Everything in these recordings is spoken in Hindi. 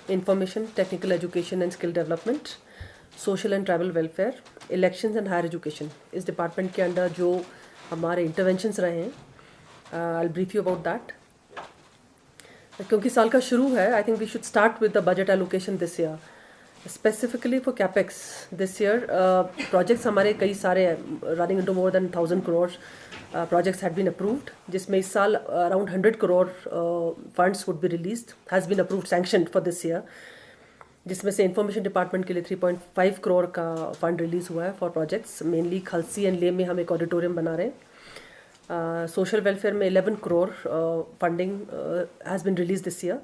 Information, technical education and skill development, social and tribal welfare, elections and higher education. इस डिपार्टमेंट के अंडर जो हमारे इंटरवेंशंस रहे हैं, I brief you about that. क्योंकि साल का शुरू है, I think we should start with the budget allocation this year. Specifically for capex this year projects हमारे कई सारे running into more than 1000 crore projects had been approved, जिसमें इस साल around 100 crore funds would be released, has been approved, sanctioned for this year, जिसमें से इंफॉर्मेशन डिपार्टमेंट के लिए 3.5 करोड़ का फंड रिलीज हुआ है फॉर प्रोजेक्ट्स। मेनली खलसी एंड ले में हम एक ऑडिटोरियम बना रहे हैं। सोशल वेलफेयर में 11 crore funding has been release this year,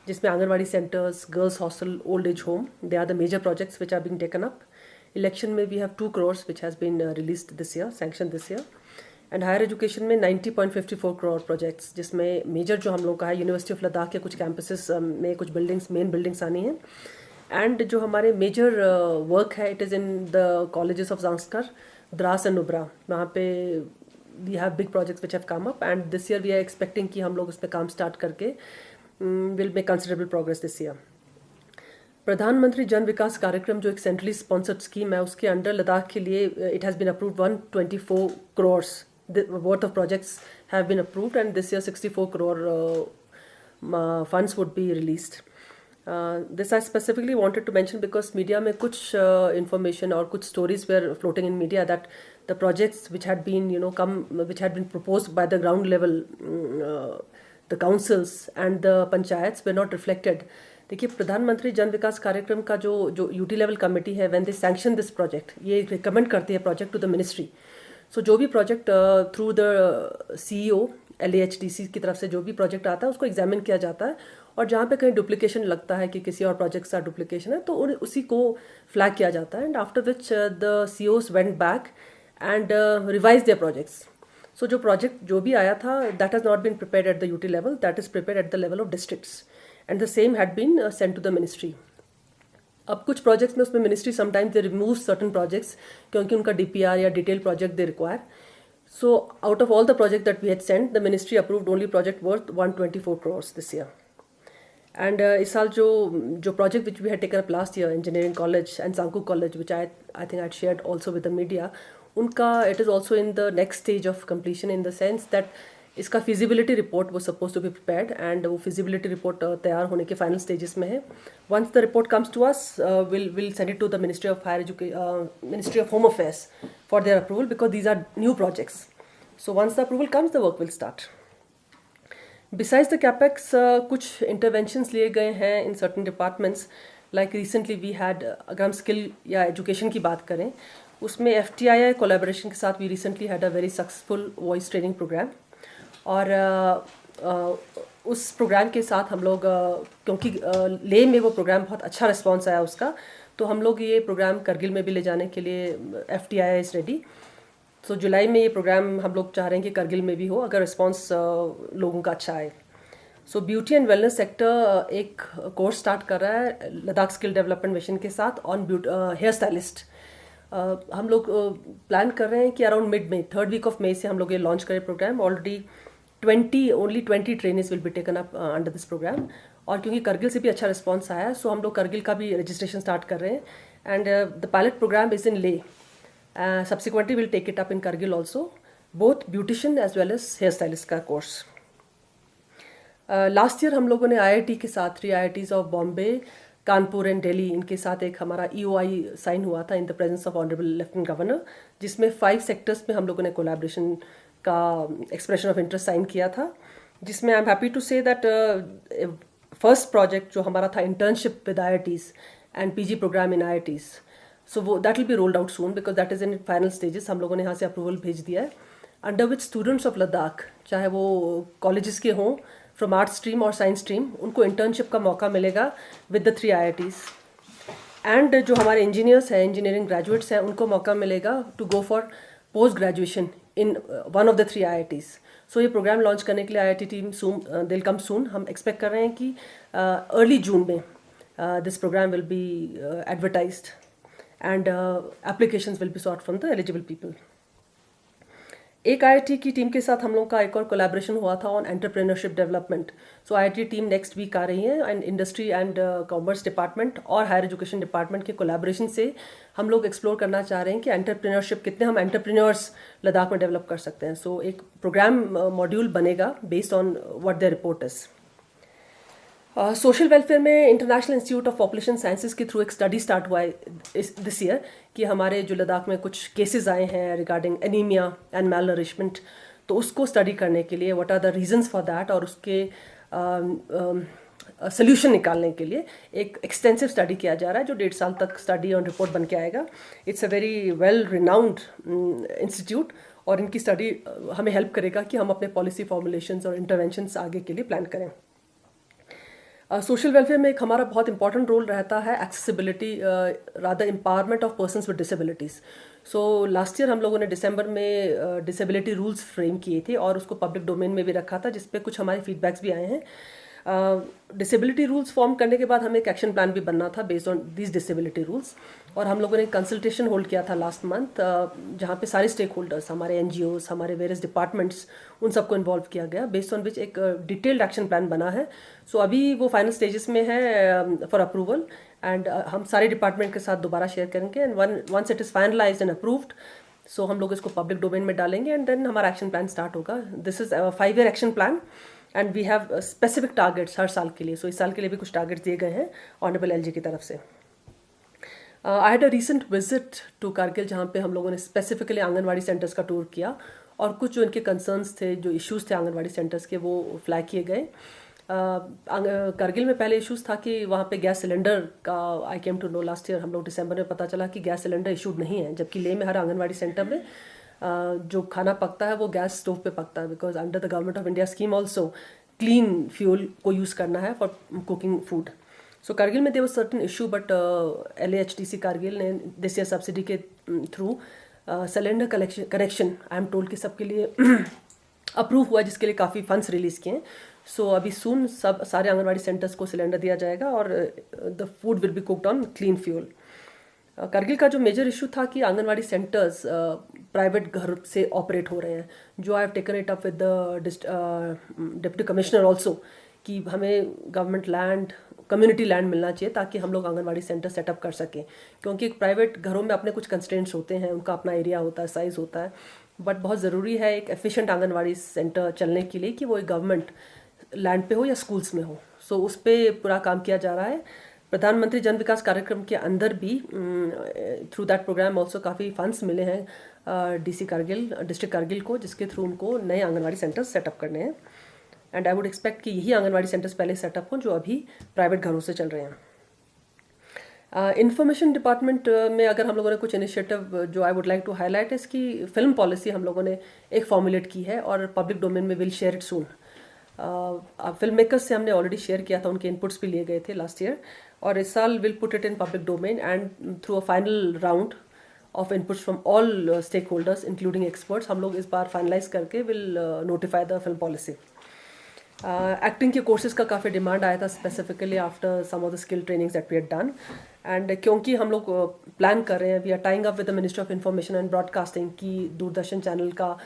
जिसमें anganwadi centres, girls hostel, old age home, they are the major projects which are being taken up. Election में we have 2 crores which has been release this year, sanction this year. And higher education में 90.54 करोड़ प्रोजेक्ट्स, जिसमें मेजर जो हम लोग का है यूनिवर्सिटी ऑफ लद्दाख के कुछ कैंपसेस में कुछ बिल्डिंग्स, मेन बिल्डिंग्स आनी हैं। एंड जो हमारे मेजर वर्क है, it is in the colleges of Zanskar, Dras and Nubra. वहाँ पे we have big projects which have come up, and this year we are expecting कि हम लोग उस पर काम स्टार्ट करके will make considerable progress this year. प्रधानमंत्री जन विकास कार्यक्रम जो एक सेंट्रली स्पॉन्सर्ड स्कीम है, उसके अंडर लद्दाख के लिए it has been approved 124 crores worth of projects have been approved, and this year 64 crore funds would be released. This I specifically wanted to mention because media में कुछ information और कुछ stories were floating in media that the projects which had been which had been proposed by the ground level, the councils and the panchayats were not reflected. देखिए, प्रधानमंत्री जन विकास कार्यक्रम का जो यूटी लेवल कमेटी है, when they sanction this project, ये रिकमेंड करती है प्रोजेक्ट टू द मिनिस्ट्री। सो जो भी project through the CEO LAHDC की तरफ से जो भी प्रोजेक्ट आता है, उसको एग्जामिन किया जाता है, और जहाँ पे कहीं डुप्लीकेशन लगता है कि किसी और प्रोजेक्ट का डुप्लीकेशन है, तो उसी को फ्लैग किया जाता है। And after which the CEOs went back and revise their projects. So जो प्रोजेक्ट जो भी आया था, that has not been prepared at the UT level, that is prepared at the level of districts, and the same had been sent to the ministry. अब कुछ प्रोजेक्ट्स में उसमें ministry sometimes they remove certain projects क्योंकि उनका DPR या detail project they require. So out of all the project that we had sent, the ministry approved only project worth 124 crores this year. And इस साल जो project which we had taken up last year, engineering college and Sankoo college, which I think I shared also with the media, उनका it is also in the next stage of completion, in the sense that इसका फिजिबिलिटी रिपोर्ट वो suppose to be prepared, and वो फिजिबिलिटी रिपोर्ट तैयार होने के फाइनल स्टेजेस में है। Once the report comes to us, will send it to the ministry of ministry of home affairs for their approval, because these are new projects. So once the approval comes, the work will start. Besides the capex, कुछ इंटरवेंशंस लिए गए हैं in certain departments, like recently we had, अगर हम स्किल या एजुकेशन की बात करें, उसमें FTII कोलैबोरेशन के साथ we recently had a very successful voice training programme. और उस प्रोग्राम के साथ हम लोग, क्योंकि ले में वो प्रोग्राम बहुत अच्छा रिस्पांस आया उसका, तो हम लोग ये प्रोग्राम करगिल में भी ले जाने के लिए FTII इज़ रेडी। तो जुलाई में ये प्रोग्राम हम लोग चाह रहे हैं कि करगिल में भी हो, अगर रिस्पांस लोगों का अच्छा आए। सो ब्यूटी एंड वेलनेस सेक्टर एक कोर्स स्टार्ट कर रहा है लद्दाख स्किल डेवलपमेंट मिशन के साथ ऑन हेयर स्टाइलिस्ट। हम लोग प्लान कर रहे हैं कि अराउंड मिड में, 3rd week of May से हम लोग ये लॉन्च करें programme. Already only 20 trainings will be taken up under this programme. और क्योंकि करगिल से भी अच्छा रिस्पांस आया है, सो हम लोग करगिल का भी रजिस्ट्रेशन स्टार्ट कर रहे हैं। And the pilot programme is in Leh, subsequently will take it up in Kargil also, both beautician as well as hair stylist का कोर्स। लास्ट ईयर हम लोगों ने IIT के साथ 3 IITs of Bombay, Kanpur and Delhi, इनके साथ एक हमारा EOI साइन हुआ था in the presence of honourable lieutenant governor, जिसमें 5 सेक्टर्स में हम लोगों ने कोलैबोरेशन का एक्सप्रेशन ऑफ इंटरेस्ट साइन किया था। जिसमें I am happy to say that first project जो हमारा था internship with IITs and PG programme in IITs, so वो that will be rolled out soon, because that is in final stages. हम लोगों ने यहाँ से अप्रूवल भेज दिया है, under which students of Ladakh, चाहे वो कॉलेजेस के हों फ्रॉम आर्ट्स स्ट्रीम और साइंस स्ट्रीम, उनको इंटर्नशिप का मौका मिलेगा विद द 3 IITs। एंड जो हमारे इंजीनियर्स हैं, इंजीनियरिंग ग्रेजुएट्स हैं, उनको मौका मिलेगा to go for post graduation in one of the 3 IITs। So ये प्रोग्राम लॉन्च करने के लिए IIT टीम सून दिल कम सून। हम एक्सपेक्ट कर रहे हैं कि अर्ली जून में this programme will be advertised and applications will be sought from the eligible people. एक आईआईटी की टीम के साथ हम लोग का एक और कोलैबोरेशन हुआ था on entrepreneurship development. So IIT team next week आ रही है and industry and commerce department और हायर एजुकेशन डिपार्टमेंट के कोलैबोरेशन से हम लोग एक्सप्लोर करना चाह रहे हैं कि एंटरप्रेन्योरशिप कितने हम एंटरप्रेन्योर्स लद्दाख में डेवलप कर सकते हैं। सो एक प्रोग्राम मॉड्यूल बनेगा based on what their report is. Social welfare में international institute of population sciences के थ्रू एक स्टडी स्टार्ट हुआ है दिस ईयर कि हमारे जो लद्दाख में कुछ केसेस आए हैं regarding anaemia and malnourishment, तो उसको स्टडी करने के लिए what are the reasons for that और उसके सोल्यूशन निकालने के लिए एक एक्सटेंसिव स्टडी किया जा रहा है जो 1.5 साल तक स्टडी और रिपोर्ट बन के आएगा। It's a very well renowned institute और इनकी स्टडी हमें हेल्प करेगा कि हम अपने पॉलिसी फॉर्मुलेशंस और इंटरवेंशंस आगे के लिए प्लान करें। सोशल वेलफेयर में एक हमारा बहुत इंपॉर्टेंट रोल रहता है accessibility rather empowerment of persons with disabilities. So last year हम लोगों ने दिसंबर में डिसेबिलिटी रूल्स फ्रेम किए थे और उसको पब्लिक डोमेन में भी रखा था, जिस पे कुछ हमारे फीडबैक्स भी आए हैं। डिसेबिलिटी रूल्स फॉर्म करने के बाद हमें एक एक्शन प्लान भी बनना था based on these disability rules, और हम लोगों ने कंसल्टेशन होल्ड किया था लास्ट मंथ जहाँ पे सारे स्टेक होल्डर्स, हमारे एनजीओज, हमारे वेरियस डिपार्टमेंट्स, उन सबको इन्वॉल्व किया गया बेस्ड ऑन विच एक डिटेल्ड एक्शन प्लान बना है। सो अभी वो फाइनल स्टेजेस में है फॉर अप्रूवल एंड हम सारे डिपार्टमेंट के साथ दोबारा शेयर करेंगे and once it is finalised and approved so हम लोग इसको पब्लिक डोमेन में डालेंगे एंड देन हमारा एक्शन प्लान स्टार्ट होगा। This is 5 year action plan and we have specific targets हर साल के लिए। सो इस साल के लिए भी कुछ टारगेट्स दिए गए हैं ऑनरेबल एलजी की तरफ से। I had a recent visit to Kargil जहाँ पे हम लोगों ने स्पेसिफिकली आंगनवाड़ी सेंटर्स का टूर किया और कुछ जो इनके कंसर्न्स थे, जो इश्यूज़ थे आंगनवाड़ी सेंटर्स के, वो फ्लैग किए गए। कारगिल में पहले इश्यूज़ था कि वहाँ पे गैस सिलेंडर का, I came to know last year, हम लोग दिसंबर में पता चला कि गैस सिलेंडर इशूड नहीं है, जबकि लेह में हर आंगनवाड़ी सेंटर में जो खाना पकता है वो गैस स्टोव पे पकता है, because under the government of India scheme also clean fuel को यूज़ करना है for cooking food. So Kargil में there was certain issue but LAHTC Kargil ने दिस ईयर सब्सिडी के through cylinder connection I am told कि सबके लिए अप्रूव हुआ, जिसके लिए काफ़ी फंड्स रिलीज़ किए हैं। सो अभी सून सारे आंगनवाड़ी सेंटर्स को सिलेंडर दिया जाएगा और the food will be cooked on clean fuel. Kargil का जो मेजर इशू था कि आंगनवाड़ी सेंटर्स प्राइवेट घर से ऑपरेट हो रहे हैं, जो I have taken it up with the deputy commissioner also कि हमें गवर्नमेंट लैंड, कम्युनिटी लैंड मिलना चाहिए ताकि हम लोग आंगनवाड़ी सेंटर सेटअप कर सकें, क्योंकि प्राइवेट घरों में अपने कुछ कंस्ट्रेंट्स होते हैं, उनका अपना एरिया होता है, साइज़ होता है, बट बहुत ज़रूरी है एक एफिशिएंट आंगनवाड़ी सेंटर चलने के लिए कि वो एक गवर्नमेंट लैंड पे हो या स्कूल्स में हो। सो उस पर पूरा काम किया जा रहा है। प्रधानमंत्री जन विकास कार्यक्रम के अंदर भी थ्रू दैट प्रोग्राम ऑल्सो काफ़ी फंड्स मिले हैं DC कारगिल, डिस्ट्रिक्ट कारगिल को, जिसके थ्रू उनको नए आंगनवाड़ी सेंटर्स सेटअप करने हैं एंड आई वुड एक्सपेक्ट कि यही आंगनवाड़ी सेंटर्स पहले सेटअप हों जो अभी प्राइवेट घरों से चल रहे हैं। इंफॉर्मेशन डिपार्टमेंट में अगर हम लोगों ने कुछ इनिशिएटिव जो I would like to highlight है, इसकी फिल्म पॉलिसी हम लोगों ने एक फॉर्मुलेट की है और पब्लिक डोमेन में will share it soon. Film makers से हमने ऑलरेडी शेयर किया था, उनके इनपुट्स भी लिए गए थे लास्ट ईयर, और इस साल will put it in public domain and through a final round of inputs from all stake holders including experts हम लोग इस बार फाइनलाइज करके will notify the film policy. Acting के कोर्सेज का काफ़ी डिमांड आया था specifically after some of the skill trainings that we had done, and क्योंकि हम लोग प्लान कर रहे हैं, we are tying up with the ministry of information and broadcasting की दूरदर्शन चैनल का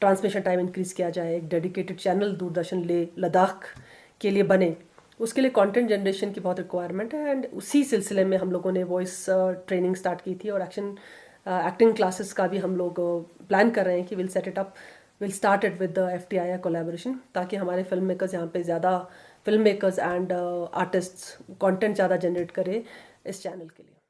ट्रांसमिशन टाइम इंक्रीज़ किया जाए, एक डेडिकेटेड चैनल दूरदर्शन ले लद्दाख के लिए बने, उसके लिए कंटेंट जनरेशन की बहुत रिक्वायरमेंट है एंड उसी सिलसिले में हम लोगों ने वॉइस ट्रेनिंग स्टार्ट की थी और एक्टिंग क्लासेस का भी हम लोग प्लान कर रहे हैं कि will set it up, will start it with the FTI collaboration, ताकि हमारे फिल्म मेकर्स यहाँ पे ज़्यादा film makers and artists content ज़्यादा जनरेट करें इस चैनल के लिए।